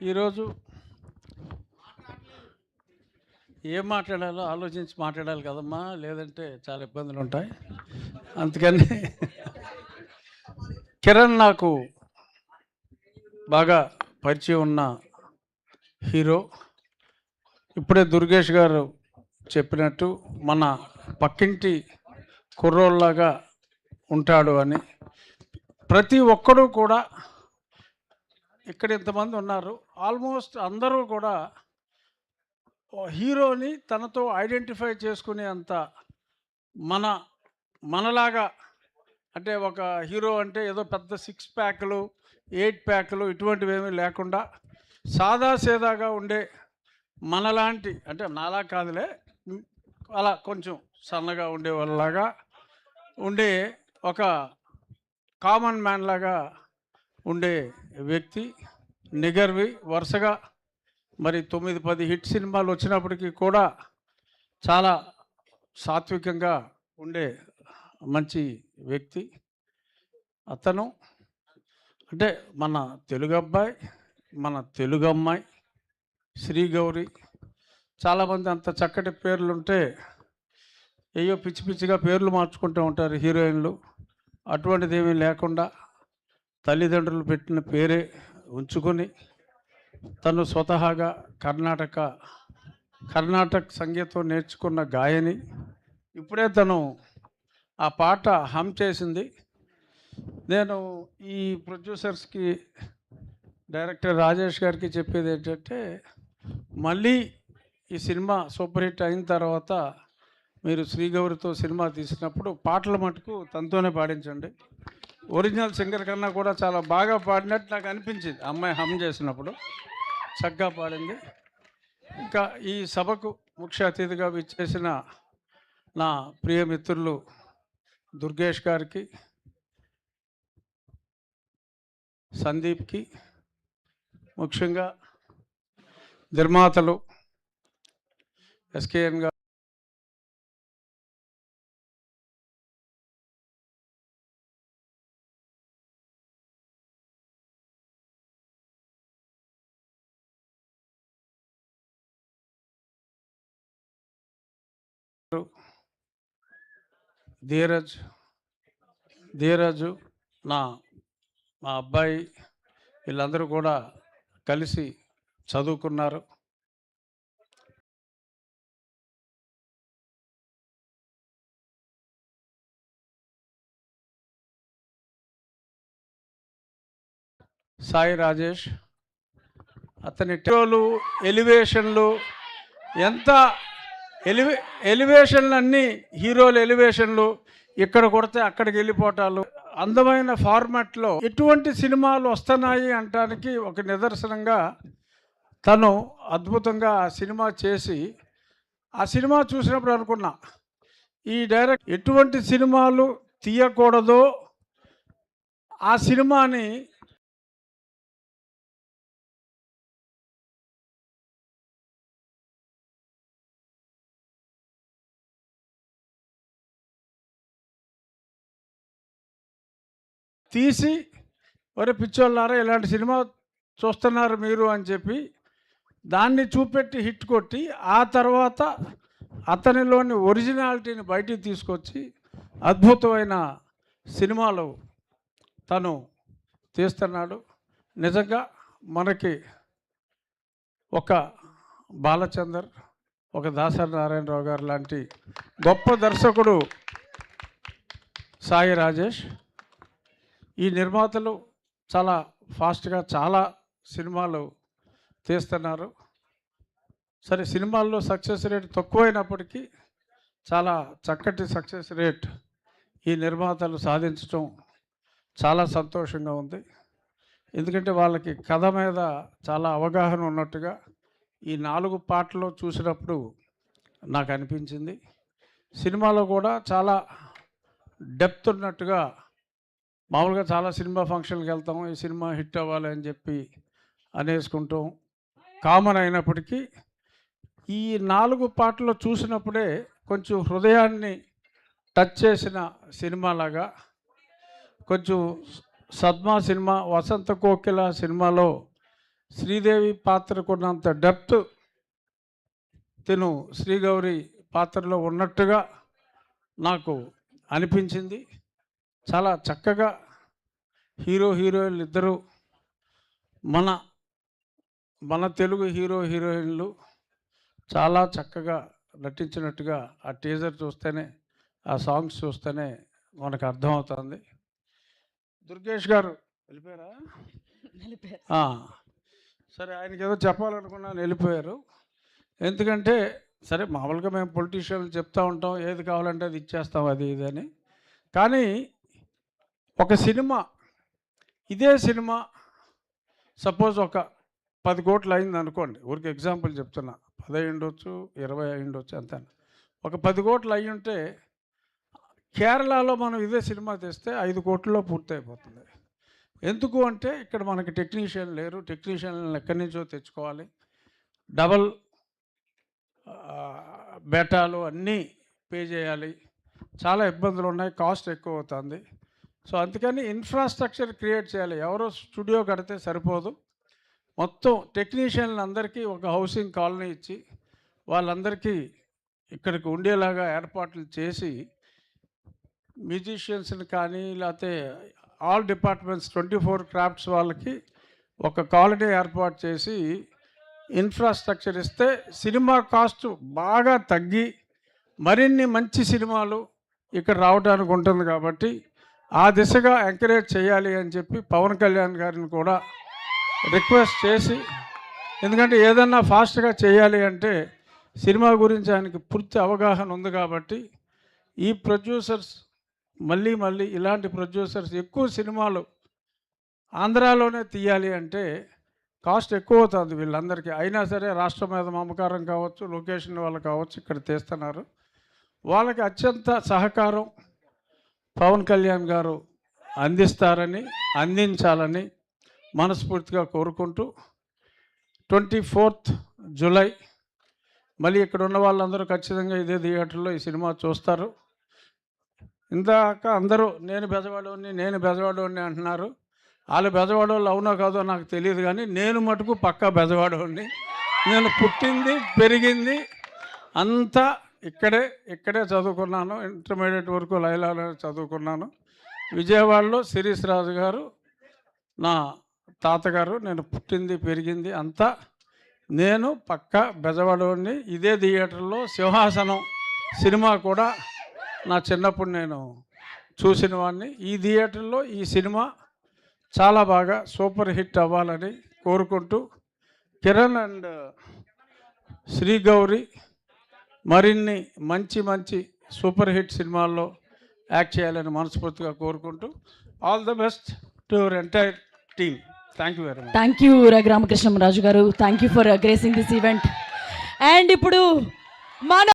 ఈరోజు ఏం మాట్లాడాలో ఆలోచించి మాట్లాడాలి కదమ్మా, లేదంటే చాలా ఇబ్బందులు ఉంటాయి. అందుకని కిరణ్ నాకు బాగా పరిచయం ఉన్న హీరో. ఇప్పుడే దుర్గేష్ గారు చెప్పినట్టు మన పక్కింటి కుర్రోళ్ళలాగా ఉంటాడు అని. ప్రతి ఒక్కరూ కూడా ఇక్కడ ఇంతమంది ఉన్నారు, ఆల్మోస్ట్ అందరూ కూడా హీరోని తనతో ఐడెంటిఫై చేసుకునే అంత మనలాగా. అంటే ఒక హీరో అంటే ఏదో పెద్ద 6 ప్యాక్లు 8 ప్యాక్లు ఇటువంటివి ఏమీ లేకుండా సాదాసీదాగా ఉండే మనలాంటి, అంటే నాలా కాదులే, అలా కొంచెం సన్నగా ఉండే వాళ్ళలాగా ఉండే ఒక కామన్ మ్యాన్ లాగా ఉండే వ్యక్తి. నిగర్వి వరుసగా మరి 9-10 హిట్ సినిమాలు వచ్చినప్పటికీ కూడా చాలా సాత్వికంగా ఉండే మంచి వ్యక్తి అతను. అంటే మన తెలుగు అబ్బాయి, మన తెలుగు అమ్మాయి శ్రీగౌరి. చాలామంది అంత చక్కటి పేర్లుంటే ఏయో పిచ్చి పిచ్చిగా పేర్లు మార్చుకుంటూ ఉంటారు హీరోయిన్లు. అటువంటిది ఏమీ లేకుండా తల్లిదండ్రులు పెట్టిన పేరే ఉంచుకొని తను స్వతహాగా కర్ణాటక సంగీతం నేర్చుకున్న గాయని. ఇప్పుడే తను ఆ పాట హమ్ చేసింది. నేను ఈ ప్రొడ్యూసర్స్కి, డైరెక్టర్ రాజేష్ గారికి చెప్పేది ఏంటంటే, మళ్ళీ ఈ సినిమా సూపర్ హిట్ అయిన తర్వాత మీరు శ్రీగౌరితో సినిమా తీసినప్పుడు పాటల మటుకు తనతోనే పాడించండి. ఒరిజినల్ సింగర్ కన్నా కూడా చాలా బాగా పాడినట్టు నాకు అనిపించింది. అమ్మాయి హమ్ చేసినప్పుడు చక్కగా పాడింది. ఇంకా ఈ సభకు ముఖ్య అతిథిగా విచ్చేసిన నా ప్రియ మిత్రులు దుర్గేష్ గారికి, సందీప్కి, ముఖ్యంగా నిర్మాతలు ఎస్కేఎన్ గారు, ధీరజు, మా అబ్బాయి, వీళ్ళందరూ కూడా కలిసి చదువుకున్నారు. సాయి రాజేష్, అతని టోలు ఎలివేషన్లు, ఎంత ఎలివేషన్లు అన్నీ హీరోలు ఎలివేషన్లు, ఇక్కడ కొడితే అక్కడికి వెళ్ళిపోవటాలు, అందమైన ఫార్మాట్లో ఎటువంటి సినిమాలు వస్తున్నాయి అంటానికి ఒక నిదర్శనంగా తను అద్భుతంగా ఆ సినిమా చేసి, ఆ సినిమా చూసినప్పుడు అనుకున్నా, ఈ డైరెక్ట్ ఎటువంటి సినిమాలు తీయకూడదో ఆ సినిమాని తీసి, ఒరే పిచ్చోళ్ళారా ఇలాంటి సినిమా చూస్తున్నారు మీరు అని చెప్పి దాన్ని చూపెట్టి హిట్ కొట్టి, ఆ తర్వాత అతనిలోని ఒరిజినాలిటీని బయటికి తీసుకొచ్చి అద్భుతమైన సినిమాలు తను తీస్తున్నాడు. నిజంగా మనకి ఒక బాలచందర్, ఒక దాసరి నారాయణరావు గారు లాంటి గొప్ప దర్శకుడు సాయి రాజేష్. ఈ నిర్మాతలు చాలా ఫాస్ట్గా చాలా సినిమాలు తీస్తున్నారు. సరే, సినిమాల్లో సక్సెస్ రేట్ తక్కువైనప్పటికీ చాలా చక్కటి సక్సెస్ రేట్ ఈ నిర్మాతలు సాధించడం చాలా సంతోషంగా ఉంది. ఎందుకంటే వాళ్ళకి కథ మీద చాలా అవగాహన ఉన్నట్టుగా ఈ 4 పాటలు చూసినప్పుడు నాకు అనిపించింది. సినిమాలో కూడా చాలా డెప్త్ ఉన్నట్టుగా. మామూలుగా చాలా సినిమా ఫంక్షన్కి వెళ్తాం, ఈ సినిమా హిట్ అవ్వాలి అని చెప్పి అనేసుకుంటాం, కామన్ అయినప్పటికీ ఈ 4 పాటలు చూసినప్పుడే కొంచెం హృదయాన్ని టచ్ చేసిన సినిమాలాగా. కొంచెం సద్మా సినిమా, వసంత కోకిల సినిమాలో శ్రీదేవి పాత్రకున్నంత డెప్త్ తిను శ్రీగౌరి పాత్రలో ఉన్నట్టుగా నాకు అనిపించింది. చాలా చక్కగా హీరో హీరోయిన్లు ఇద్దరు మన తెలుగు హీరో హీరోయిన్లు చాలా చక్కగా నటించినట్టుగా ఆ టీజర్ చూస్తేనే, ఆ సాంగ్స్ చూస్తేనే మనకు అర్థమవుతుంది. దుర్గేష్ గారు వెళ్ళిపోయారా? సరే, ఆయనకి ఏదో చెప్పాలనుకున్నాను, వెళ్ళిపోయారు. ఎందుకంటే సరే, మామూలుగా మేము పొలిటీషియన్లు చెప్తూ ఉంటాం, ఏది కావాలంటే అది ఇచ్చేస్తాం, అది ఇది అని. కానీ ఒక సినిమా, ఇదే సినిమా సపోజ్ ఒక 10 కోట్లు అయింది అనుకోండి, ఊరికి ఎగ్జాంపుల్ చెప్తున్నా, 10 అయ్యుండొచ్చు, 20 అయ్యుండొచ్చు, అంతే. ఒక 10 కోట్లు అయ్యి ఉంటే కేరళలో మనం ఇదే సినిమా తెస్తే 5 కోట్లలో పూర్తయిపోతుంది. ఎందుకు అంటే ఇక్కడ మనకి టెక్నీషియన్ లేరు, టెక్నీషియన్లను ఎక్కడి నుంచో తెచ్చుకోవాలి, డబల్ బేటాలు అన్నీ పే చేయాలి, చాలా ఇబ్బందులు ఉన్నాయి, కాస్ట్ ఎక్కువ అవుతుంది. సో అందుకని ఇన్ఫ్రాస్ట్రక్చర్ క్రియేట్ చేయాలి. ఎవరో స్టూడియో కడితే సరిపోదు, మొత్తం టెక్నీషియన్లు అందరికీ ఒక హౌసింగ్ కాలనీ ఇచ్చి వాళ్ళందరికీ ఇక్కడికి ఉండేలాగా ఏర్పాట్లు చేసి, మ్యూజిషియన్స్ని కానీ లేకపోతే ఆల్ డిపార్ట్మెంట్స్ 24 క్రాఫ్ట్స్ వాళ్ళకి ఒక కాలనీ ఏర్పాటు చేసి ఇన్ఫ్రాస్ట్రక్చర్ ఇస్తే సినిమా కాస్ట్ బాగా తగ్గి మరిన్ని మంచి సినిమాలు ఇక్కడ రావడానికి ఉంటుంది. కాబట్టి ఆ దిశగా ఎంకరేజ్ చేయాలి అని చెప్పి పవన్ కళ్యాణ్ గారిని కూడా రిక్వెస్ట్ చేసి, ఎందుకంటే ఏదన్నా ఫాస్ట్గా చేయాలి అంటే సినిమా గురించి ఆయనకి పూర్తి అవగాహన ఉంది. కాబట్టి ఈ ప్రొడ్యూసర్స్ మళ్ళీ ఇలాంటి ప్రొడ్యూసర్స్ ఎక్కువ సినిమాలు ఆంధ్రాలోనే తీయాలి అంటే కాస్ట్ ఎక్కువ అవుతుంది వీళ్ళందరికీ. అయినా సరే రాష్ట్రం మీద మమకారం కావచ్చు, లొకేషన్ వాళ్ళు కావచ్చు, ఇక్కడ తీస్తున్నారు. వాళ్ళకి అత్యంత సహకారం పవన్ కళ్యాణ్ గారు అందించాలని మనస్ఫూర్తిగా కోరుకుంటూ 24th జూలై మళ్ళీ ఇక్కడ ఉన్న వాళ్ళందరూ ఖచ్చితంగా ఇదే థియేటర్లో ఈ సినిమా చూస్తారు. ఇందాక అందరూ నేను బెజవాడోని అంటున్నారు. వాళ్ళు బెజవాడోళ్ళు అవునో కాదో నాకు తెలియదు, కానీ నేను మటుకు పక్కా బెజవాడోని. నేను పుట్టింది పెరిగింది అంతా ఇక్కడే చదువుకున్నాను. ఇంటర్మీడియట్ వరకు లైలాలో చదువుకున్నాను. విజయవాడలో శిరీష్ రాజు గారు నా తాతగారు, నేను పుట్టింది పెరిగింది అంతా నేను పక్కా బెజవాడోని. ఇదే థియేటర్లో సింహాసనం సినిమా కూడా నా చిన్నప్పుడు నేను చూసిన వాడిని. ఈ థియేటర్లో ఈ సినిమా చాలా బాగా సూపర్ హిట్ అవ్వాలని కోరుకుంటూ, కిరణ్ అండ్ శ్రీగౌరి మరిన్ని మంచి సూపర్ హిట్ సినిమాల్లో యాక్ట్ చేయాలని మనస్ఫూర్తిగా కోరుకుంటూ, all the best to your entire team. Thank you very much. Thank you Raghuramakrishnaraju గారు. Thank you for gracing this event. And ఇప్పుడు మన